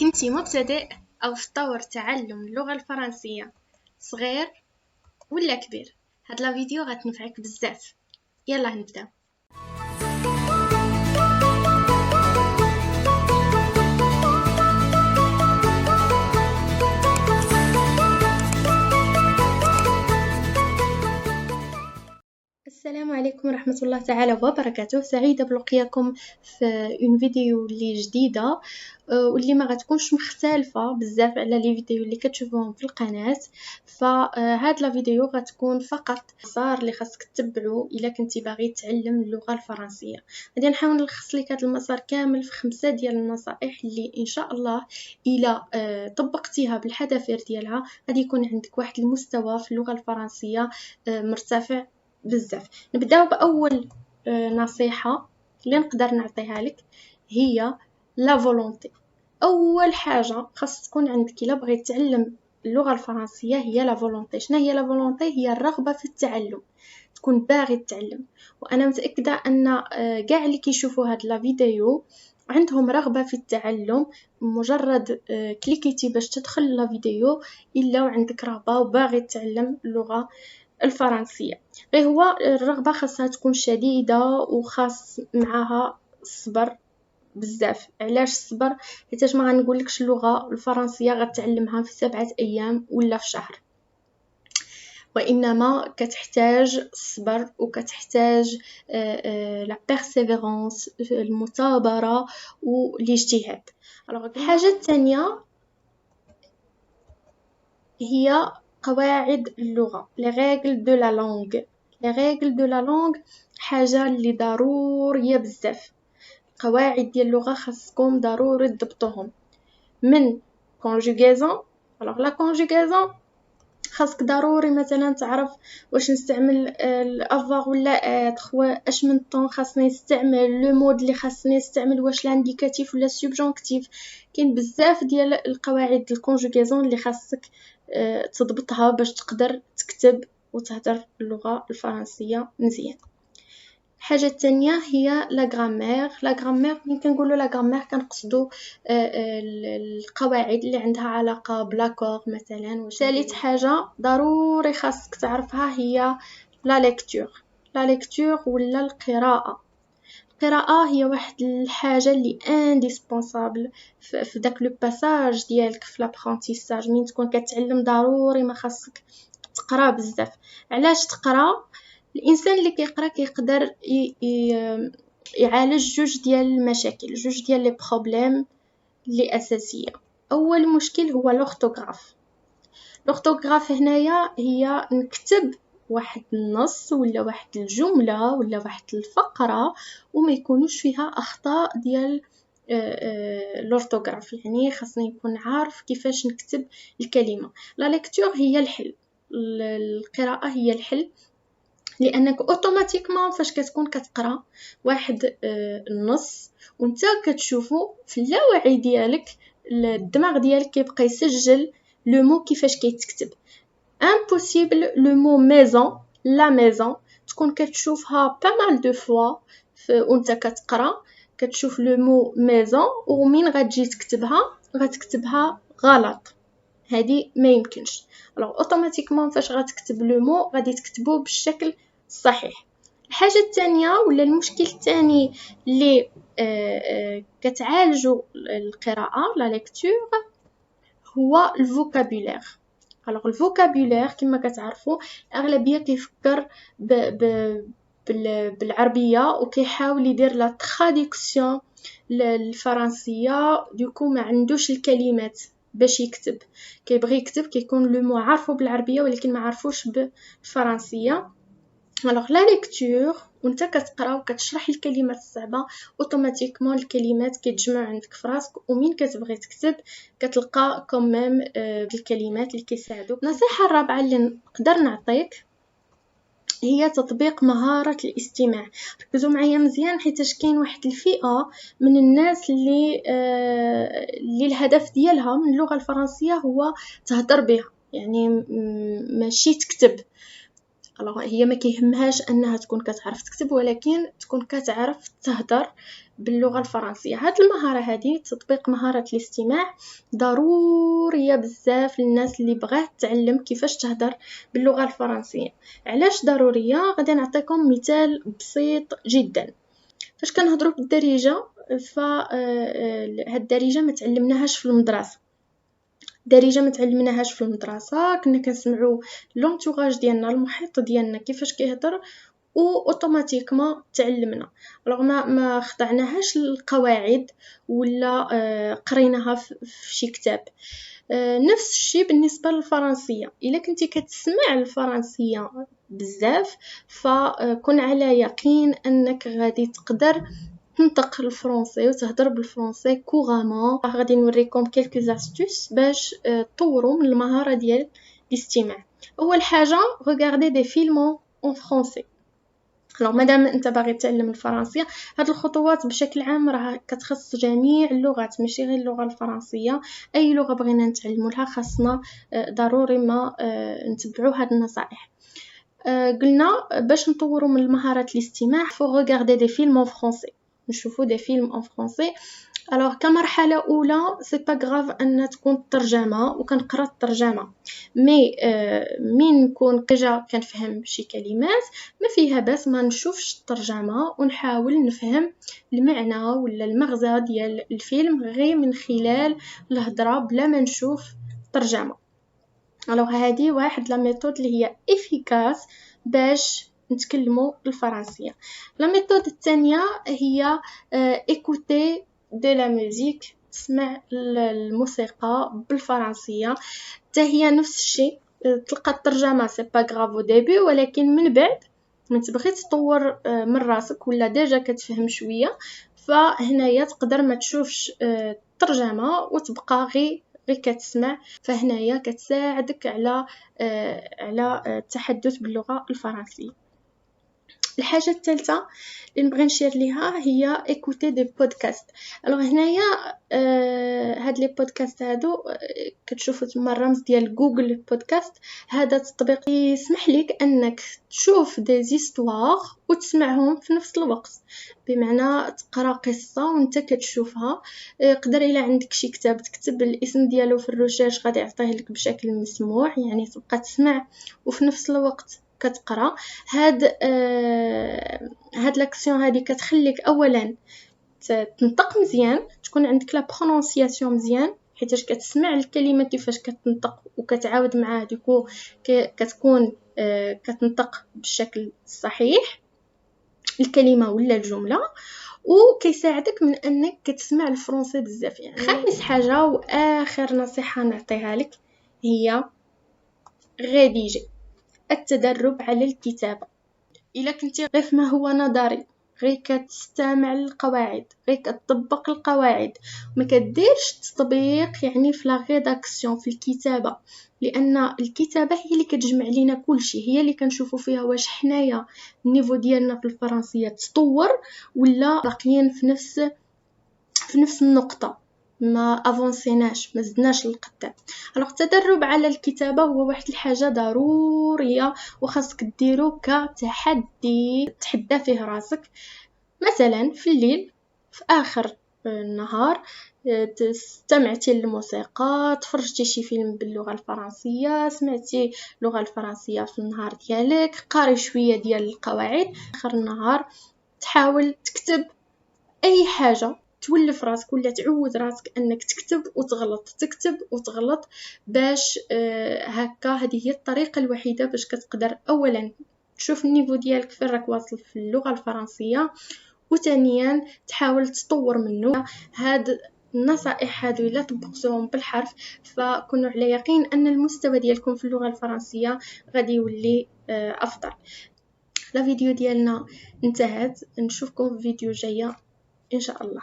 كنتي مبتدئ أو في طور تعلم اللغة الفرنسية صغير ولا كبير، هاد لا فيديو غتنفعك بزاف. يلا نبداو. السلام عليكم ورحمة الله تعالى وبركاته. سعيدة بلقياكم في اون فيديو اللي جديدة واللي ما غتكونش مختلفة بزاف على لي فيديو اللي كتشوفوهم في القناة. فهاد لا فيديو غتكون فقط مسار اللي خاصك تتبعو الا كنتي باغي تعلم اللغة الفرنسية. غادي نحاول نلخص لك هاد المسار كامل في 5 ديال النصائح اللي ان شاء الله الا طبقتيها بالحذافير ديالها غادي يكون عندك واحد المستوى في اللغة الفرنسية مرتفع بزاف. نبداو باول نصيحه اللي نقدر نعطيها لك، هي لا فولونتي. اول حاجه خاص تكون عندك الا بغيت تعلم اللغه الفرنسيه هي لا فولونتي. شنو هي لا فولونتي؟ هي الرغبه في التعلم، تكون باغي تتعلم. وانا متاكده ان كاع اللي كيشوفوا هاد لا فيديو عندهم رغبه في التعلم. مجرد كليكيتي باش تدخل لا فيديو الا وعندك رغبه وباغي تتعلم اللغه الفرنسية. غير هو الرغبة خاصها تكون شديدة وخاص معها الصبر بزاف. علاش الصبر؟ حيتاش ما غنقولكش اللغة الفرنسية غتعلمها في 7 أيام ولا في شهر، وإنما كتحتاج الصبر وكتحتاج لا بيرسيفيرونس، المثابرة والاجتهاد. الحاجة الثانية هي قواعد اللغة، les règles de la langue. les règles de la langue حاجة اللي ضرورية بزاف. قواعد ديال اللغة خاصكم ضروري تضبطوهم. من conjugaison. alors la conjugaison خاصك ضروري مثلا تعرف واش نستعمل الافوار ولا اتر، واش من طون خاصني نستعمل لو مود اللي خاصني نستعمل، واش لانديكاتيف ولا السوبجونكتيف. كاين بزاف ديال القواعد الكونجوغيزون اللي خاصك تضبطها باش تقدر تكتب وتهضر اللغة الفرنسية مزيان. الحاجه الثانيه هي لا غرامير. لا غرامير ملي كنقولوا لا غرامير كنقصدوا القواعد اللي عندها علاقه بلاكور مثلا. ثالث حاجه ضروري خاصك تعرفها هي لا ليكتور. لا ليكتور ولا القراءه. القراءه هي واحد الحاجه اللي انديسبونسابل في داك لو باساج ديالك في لابرونتيساج. من تكون كتعلم ضروري ما خاصك تقرا بزاف. علاش تقرا؟ الانسان اللي كيقرا كيقدر يعالج جوج ديال المشاكل، جوج ديال لي بروبليم اللي اساسيه. اول مشكل هو لورتوغراف. لورتوغراف هنايا هي نكتب واحد النص ولا واحد الجمله ولا واحد الفقره وما يكونوش فيها اخطاء ديال لورتوغراف. يعني خاصني نكون عارف كيفاش نكتب الكلمه. لا ليكتور هي الحل، القراءه هي الحل، لانك اوتوماتيكمون فاش كتكون كتقرا واحد النص وانت كتشوفو في اللاوعي ديالك، الدماغ ديالك كيبقى يسجل لو مو كيفاش كيتكتب. امبوسيبل لو مو ميزون، لا ميزون تكون كتشوفها با مال دو فوا وانت كتقرا، كتشوف لو مو ميزون ومين غتجي غتكتبها غلط. هذه ما يمكنش. alors اوتوماتيكمون فاش غتكتب لو مو غادي تكتبوه بالشكل الصحيح. الحاجه الثانيه ولا المشكل الثاني اللي كتعالجوا القراءه لا ليكتور هو الفوكابولير. alors الفوكابولير كما كتعرفوا الاغلبيه كيفكر بالعربيه وكيحاول يدير لا تراديكسيون للفرنسيه، دوكو ما عندوش الكلمات باش يكتب. كيبغي يكتب كيكون لو مو عارفو بالعربيه ولكن ما عارفوش بالفرنسيه. alors la lecture وانت كتقرا وكتشرح الكلمات الصعبه اوتوماتيكمون الكلمات كيتجمع عندك في راسك، ومين كتبغي تكتب كتلقى كوميم بالكلمات اللي كيساعدوك. النصيحه الرابعه اللي نقدر نعطيك هي تطبيق مهارة الاستماع. ركزوا معايا مزيان حيتاش كاين واحد الفئة من الناس اللي الهدف ديالها من اللغة الفرنسية هو تهدر بها، يعني ماشي تكتب. هي ما كيهمهاش انها تكون كتعرف تكتب ولكن تكون كتعرف تهدر باللغة الفرنسية. هاد المهارة هذه تطبيق مهارة الاستماع ضرورية بزاف للناس اللي بغات تعلم كيفاش تهدر باللغة الفرنسية. علاش ضرورية؟ غادي نعطيكم مثال بسيط جدا. فاش كنهضروا بالدارجة، هاد الدارجة ما تعلمناهاش في المدرسة. الدارجة ما تعلمناهاش في المدرسة، كنا كنسمعوا لونتوراج ديالنا، المحيط ديالنا كيفاش كيهضر، و اوتوماتيكمون تعلمنا. الوغ ما خضعناهاش للقواعد ولا قريناها في شي كتاب. نفس الشيء بالنسبه للفرنسيه. الا كنتي كتسمع الفرنسيه بزاف فكن على يقين انك غادي تقدر تنطق الفرنسي وتهضر بالفرنسي كورامون. غادي نوريكم كلكو استوس باش تطوروا من المهاره ديال الاستماع. اول حاجه ريغاردي دي فيلم اون فرنسي. alors مادام انت باغي تعلم الفرنسيه، هاد الخطوات بشكل عام راه كتخص جميع اللغات ماشي غير اللغه الفرنسيه. اي لغه بغينا نتعلموا لها خاصنا ضروري ما نتبعوا هاد النصائح. قلنا باش نطوروا من مهاره الاستماع فو ريغاردي دي فيلم اون فرنسي، نشوفوا دي فيلم اون فرنسي. alors كمرحله اولى سي با غراف ان تكون الترجمه وكنقرا الترجمه، مي من نكون ديجا كنفهم شي كلمات ما فيها باس ما نشوفش الترجمه ونحاول نفهم المعنى ولا المغزى ديال الفيلم غير من خلال الهضره بلا ما نشوف الترجمه. alors هذه واحد لا ميثود اللي هي افيكاس باش نتكلموا الفرنسيه. لا ميثود الثانيه هي écouter de la musique، تسمع الموسيقى بالفرنسيه. حتى هي نفس الشيء، تلقى الترجمه سي با غراف او ديبي، ولكن من بعد من تبغي تطور من راسك ولا ديجا كتفهم شويه فهنايا تقدر ما تشوفش الترجمه وتبقى غير كتسمع. فهنايا كتساعدك على التحدث باللغه الفرنسيه. الحاجه الثالثه اللي نبغي نشير ليها هي ايكوتي دي بودكاست. الوغ هنايا هاد لي بودكاست هادو كتشوفوا تما الرمز ديال جوجل بودكاست. هذا التطبيق يسمح لك انك تشوف دي زيستوار وتسمعهم في نفس الوقت، بمعنى تقرا قصه وانت كتشوفها. قدر الا عندك شي كتاب تكتب الاسم ديالو في الريشيرش غادي يعطيه لك بشكل مسموع، يعني تبقى تسمع وفي نفس الوقت كتقرا. هاد لاكسيون هادي كتخليك اولا تنطق مزيان، تكون عندك لا برونونسياسيون مزيان حيتاش كتسمع الكلمه كيفاش كتنطق وكتعاود معاه، ديكو كتكون كتنطق بالشكل الصحيح الكلمه ولا الجمله، وكيساعدك من انك كتسمع الفرنسي بزاف. يعني خامس حاجه واخر نصيحه نعطيها لك هي غاديجي التدرب على الكتابة. إلا كنتي غير ما هو نظري، غير كتستمع للقواعد، غير كتطبق القواعد، ما كديرش تطبيق يعني في لا ريداكسيون في الكتابة، لأن الكتابة هي اللي كتجمع لينا كل شيء، هي اللي كنشوفوا فيها واش حنايا النيفو ديالنا في الفرنسية تطور ولا باقيين في نفس النقطة، ما افونسيناش ما زدناش للقدام. الوغ التدرب على الكتابه هو واحد الحاجه ضروريه وخاصك ديرو كتحدي تحدى فيه راسك. مثلا في الليل في اخر النهار استمعتي للموسيقى، تفرجتي شي فيلم باللغه الفرنسيه، سمعتي اللغه الفرنسيه في النهار ديالك، قاري شويه ديال القواعد. اخر النهار تحاول تكتب اي حاجه، تولف راسك ولا تعود راسك انك تكتب وتغلط باش هكا. هذه هي الطريقه الوحيده باش كتقدر اولا تشوف النيفو ديالك فين راك واصل في اللغه الفرنسيه، وثانيا تحاول تطور منه. هاد النصائح هادو الا طبقتوهم بالحرف فكونوا على يقين ان المستوى ديالكم في اللغه الفرنسيه غادي يولي افضل. لا فيديو ديالنا انتهت، نشوفكم في فيديو جايه إن شاء الله.